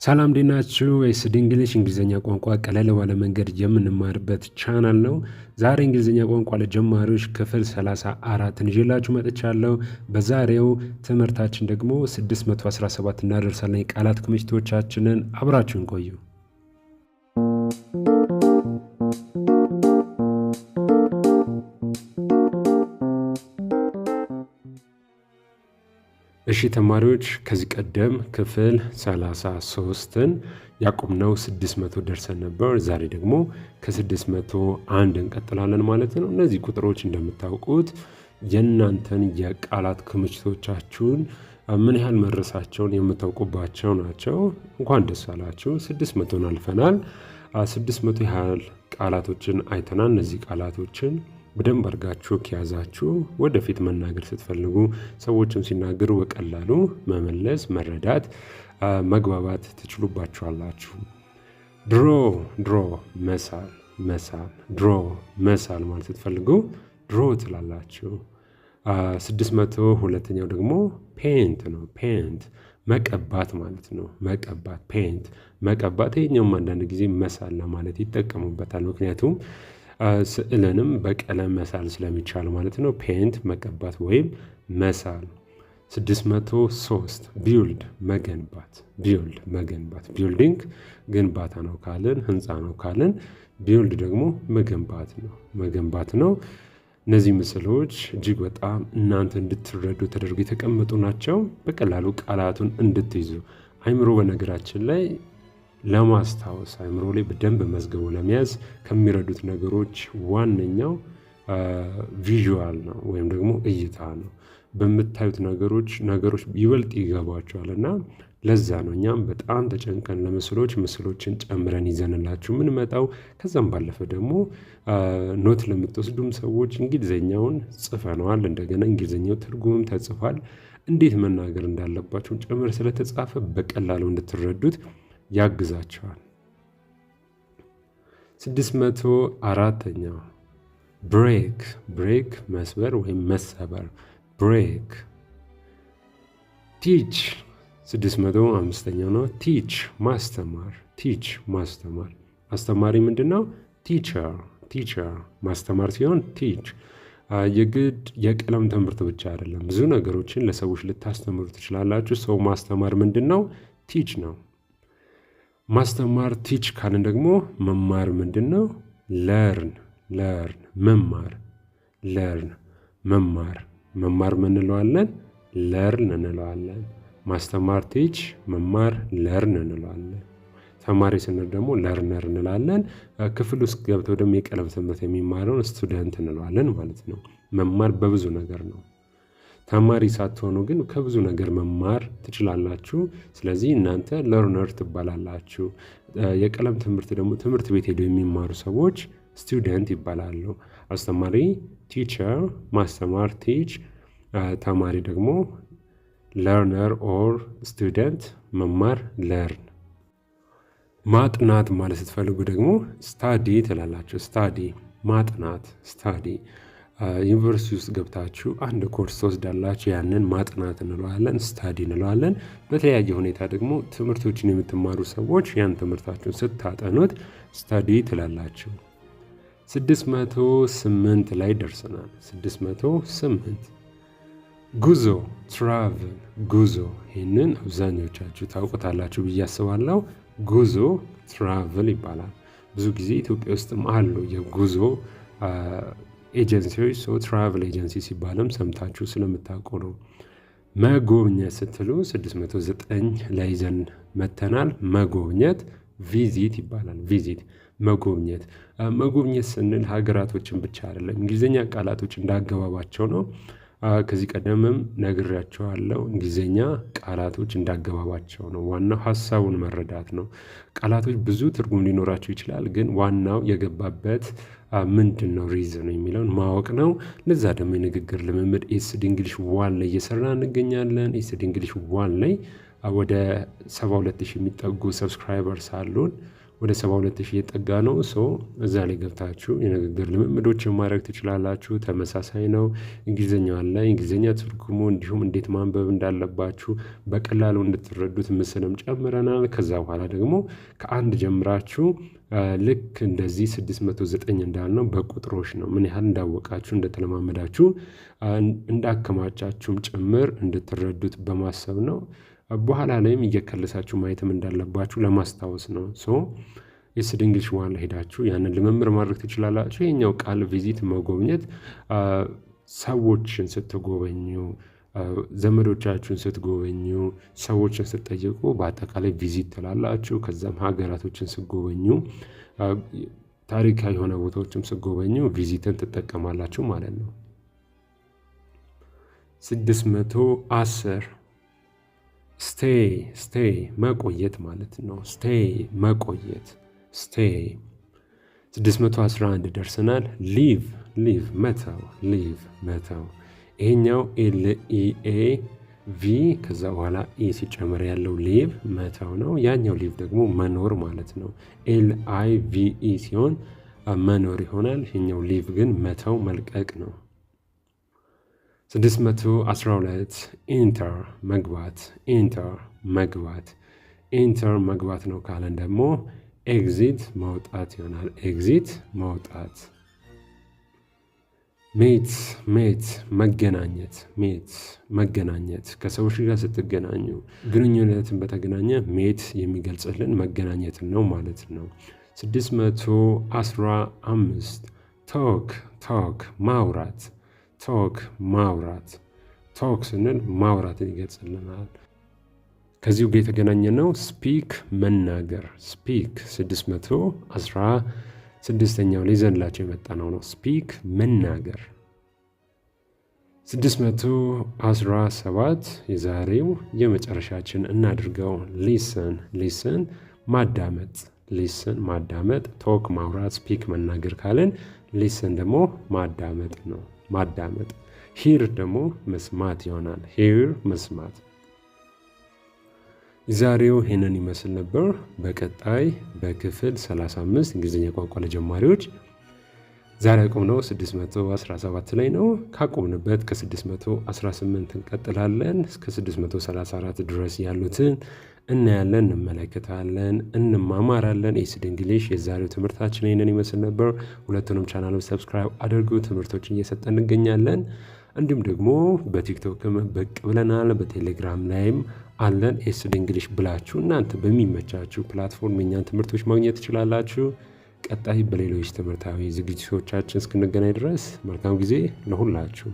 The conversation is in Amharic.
ሰላም እንዴት ናችሁ? ኤስዲ እንግሊሽ እንግሊዘኛ ቋንቋ ቀለል ባለ መንገድ የምንማርበት ቻናል ነው። ዛሬ እንግሊዘኛ ቋንቋ ለጀማሪዎች ክፍል 34ን ይዤላችሁ መጥቻለሁ። በዛሬው ትምህርታችን ደግሞ 617 እናደርሳለን የቃላት ክምችቶቻችንን። አብራችሁን ቆዩ። እሺ ተማሪዎች ከዚህ ቀደም ክፍል 33ን ያቆምነው 600 ደርሰን ነበር። ዛሬ ደግሞ ከ601 እንቀጥላለን ማለት ነው። እነዚህ ቁጥሮች እንደምታውቁት የእናንተን የቃላት ክምችቶቻችሁን ምን ያህል መድረሳቸውን የምታውቁባቸው ናቸው። እንኳን ደስ አላችሁ። 600ን አልፈናል። 600 ያህል ቃላቶችን አይተናል። እነዚህ ቃላቶችን በደንብ አድርጋችሁ ከያዛችሁ ወደፊት መናገር ስትፈልጉ ሰዎችም ሲናገሩ በቀላሉ መመለስ፣ መረዳት፣ መግባባት ትችሉባችኋላችሁ። ድሮ መሳል ድሮ መሳል ማለት ስትፈልጉ ድሮ ትላላችሁ። 602ኛው ደግሞ ፔንት ነው። ፔንት መቀባት ማለት ነው። መቀባት ፔንት መቀባት። ይሄኛውም አንዳንድ ጊዜ መሳል ለማለት ይጠቀሙበታል። ምክንያቱም ስዕልንም በቀለም መሳል ስለሚቻል ማለት ነው። ፔንት መቀባት ወይም መሳል። 603 ቢውልድ መገንባት። ቢውልድ መገንባት። ቢልዲንግ ግንባታ ነው ካልን፣ ህንፃ ነው ካልን፣ ቢውልድ ደግሞ መገንባት ነው። እነዚህ ምስሎች እጅግ በጣም እናንተ እንድትረዱ ተደርጎ የተቀመጡ ናቸው። በቀላሉ ቃላቱን እንድትይዙ አይምሮ በነገራችን ላይ ለማስታወስ አይምሮ ላይ በደንብ መዝገቡ ለመያዝ ከሚረዱት ነገሮች ዋነኛው ቪዥዋል ነው ወይም ደግሞ እይታ ነው። በምታዩት ነገሮች ይበልጥ ይገባቸዋል እና ለዛ ነው እኛም በጣም ተጨንቀን ምስሎችን ጨምረን ይዘንላችሁ የምንመጣው። ከዛም ባለፈ ደግሞ ኖት ለምትወስዱም ሰዎች እንግሊዘኛውን ጽፈነዋል። እንደገና እንግሊዘኛው ትርጉምም ተጽፏል። እንዴት መናገር እንዳለባችሁ ጭምር ስለተጻፈ በቀላሉ እንድትረዱት ያግዛቸዋል። 604ኛው ብሬክ መስበር ወይም መሰበር። ብሬክ። ቲች 605ኛው ነው። ቲች ማስተማር። አስተማሪ ምንድን ነው? ቲቸር ማስተማር ሲሆን ቲች የግድ የቀለም ትምህርት ብቻ አይደለም። ብዙ ነገሮችን ለሰዎች ልታስተምሩ ትችላላችሁ። ሰው ማስተማር ምንድን ነው? ቲች ነው። ማስተማር ቲች ካልን ደግሞ መማር ምንድን ነው? ለርን መማር ምን እንለዋለን? ለርን እንለዋለን። ማስተማር ቲች፣ መማር ለርን እንለዋለን። ተማሪ ስንል ደግሞ ለርነር እንላለን። ክፍል ውስጥ ገብተው ደግሞ የቀለም ትምህርት የሚማረውን ስቱደንት እንለዋለን ማለት ነው። መማር በብዙ ነገር ነው። ተማሪ ሳትሆኑ ግን ከብዙ ነገር መማር ትችላላችሁ። ስለዚህ እናንተ ለርነር ትባላላችሁ። የቀለም ትምህርት ደግሞ ትምህርት ቤት ሄደው የሚማሩ ሰዎች ስቱደንት ይባላሉ። አስተማሪ ቲቸር፣ ማስተማር ቲች፣ ተማሪ ደግሞ ለርነር ኦር ስቱደንት፣ መማር ለርን። ማጥናት ማለት ስትፈልጉ ደግሞ ስታዲ ትላላችሁ። ስታዲ ማጥናት፣ ስታዲ። ዩኒቨርሲቲ ውስጥ ገብታችሁ አንድ ኮርስ ትወስዳላችሁ። ያንን ማጥናት እንለዋለን፣ ስታዲ እንለዋለን። በተለያየ ሁኔታ ደግሞ ትምህርቶችን የምትማሩ ሰዎች ያን ትምህርታችሁን ስታጠኑት ስታዲ ትላላችሁ። 608 ላይ ደርሰናል። 608 ጉዞ፣ ትራቭል፣ ጉዞ። ይህንን አብዛኞቻችሁ ታውቁታላችሁ ብዬ አስባለሁ። ጉዞ ትራቭል ይባላል። ብዙ ጊዜ ኢትዮጵያ ውስጥም አሉ የጉዞ ኤጀንሲዎች። ሰው ትራቭል ኤጀንሲ ሲባልም ሰምታችሁ ስለምታውቁ ነው። መጎብኘት ስትሉ 609 ላይ ይዘን መተናል። መጎብኘት ቪዚት ይባላል። ቪዚት መጎብኘት ስንል ሀገራቶችን ብቻ አይደለም። እንግሊዝኛ ቃላቶች እንዳገባባቸው ነው። ከዚህ ቀደምም ነግሬያቸዋለሁ። እንግሊዝኛ ቃላቶች እንዳገባባቸው ነው። ዋናው ሀሳቡን መረዳት ነው። ቃላቶች ብዙ ትርጉም ሊኖራቸው ይችላል፣ ግን ዋናው የገባበት ምንድን ነው ሪዝን የሚለውን ማወቅ ነው። ለዛ ደግሞ የንግግር ልምምድ ኤስዲ እንግሊሽ ዋን ላይ እየሰራ እንገኛለን። ኤስዲ እንግሊሽ ዋን ላይ ወደ 72000 የሚጠጉ ሰብስክራይበርስ አሉን። ወደ 72,000 እየጠጋ ነው። እዛ ላይ ገብታችሁ የንግግር ልምምዶችን ማድረግ ትችላላችሁ። ተመሳሳይ ነው። እንግሊዝኛው አለ። እንግሊዝኛ ትርጉሙ እንዲሁም እንዴት ማንበብ እንዳለባችሁ በቀላሉ እንድትረዱት ምስልም ጨምረናል። ከዛ በኋላ ደግሞ ከአንድ ጀምራችሁ ልክ እንደዚህ 609 እንዳልነው በቁጥሮች ነው ምን ያህል እንዳወቃችሁ እንደተለማመዳችሁ እንዳከማቻችሁም ጭምር እንድትረዱት በማሰብ ነው። በኋላ ላይም እየከለሳችሁ ማየትም እንዳለባችሁ ለማስታወስ ነው። ኤስድ እንግሊሽ ዋን ላይ ሄዳችሁ ያንን ልምምድ ማድረግ ትችላላችሁ። ይሄኛው ቃል ቪዚት መጎብኘት፣ ሰዎችን ስትጎበኙ፣ ዘመዶቻችሁን ስትጎበኙ፣ ሰዎችን ስትጠይቁ በአጠቃላይ ቪዚት ትላላችሁ። ከዛም ሀገራቶችን ስትጎበኙ፣ ታሪካዊ የሆነ ቦታዎችም ስትጎበኙ ቪዚትን ትጠቀማላችሁ ማለት ነው። 610 ስቴይ መቆየት ማለት ነው። ስቴይ መቆየት ስቴይ። 611 ደርሰናል። ሊቭ መተው መተው። ይሄኛው LEAV ከዛ በኋላ ሲጨመር ያለው ሊቭ መተው ነው። ያኛው ሊቭ ደግሞ መኖር ማለት ነው። LIVE ሲሆን መኖር ይሆናል። ይሄኛው ሊቭ ግን መተው መልቀቅ ነው። 612 ኢንተር መግባት መግባት ነው ካለን ደግሞ ኤግዚት መውጣት ይሆናል። ኤግዚት መውጣት። ሜት መገናኘት ከሰዎች ጋር ስትገናኙ ግንኙነትን በተገናኘ ሜት የሚገልጽልን መገናኘትን ነው ማለት ነው። 615 ቶክ ማውራት ስንል ማውራትን ይገልጽልናል። ከዚሁ ጋር የተገናኘ ነው። ስፒክ መናገር 616ኛው ላይ ዘንላቸው የመጣ ነው። ስፒክ መናገር። 617 የዛሬው የመጨረሻችን እናድርገው። ሊስን ማዳመጥ ቶክ ማውራት፣ ስፒክ መናገር ካለን ሊስን ደግሞ ማዳመጥ ነው። ሂር ደግሞ መስማት ይሆናል። ሂር መስማት። ዛሬው ይህንን ይመስል ነበር። በቀጣይ በክፍል 35 እንግሊዝኛ ቋንቋ ለጀማሪዎች ዛሬ ያቆምነው 617 ላይ ነው። ካቆምንበት ከ618 እንቀጥላለን። እስከ 634 ድረስ ያሉትን እናያለን፣ እንመለከታለን፣ እንማማራለን። ኤስድ እንግሊሽ የዛሬው ትምህርታችን ይህንን ይመስል ነበር። ሁለቱንም ቻናሎች ሰብስክራይብ አድርጉ። ትምህርቶችን እየሰጠን እንገኛለን። እንዲሁም ደግሞ በቲክቶክም ብቅ ብለናል። በቴሌግራም ላይም አለን። ኤስድ እንግሊሽ ብላችሁ እናንተ በሚመቻችሁ ፕላትፎርም የኛን ትምህርቶች ማግኘት ትችላላችሁ። ቀጣይ በሌሎች ትምህርታዊ ዝግጅቶቻችን እስክንገናኝ ድረስ መልካም ጊዜ ለሁላችሁ።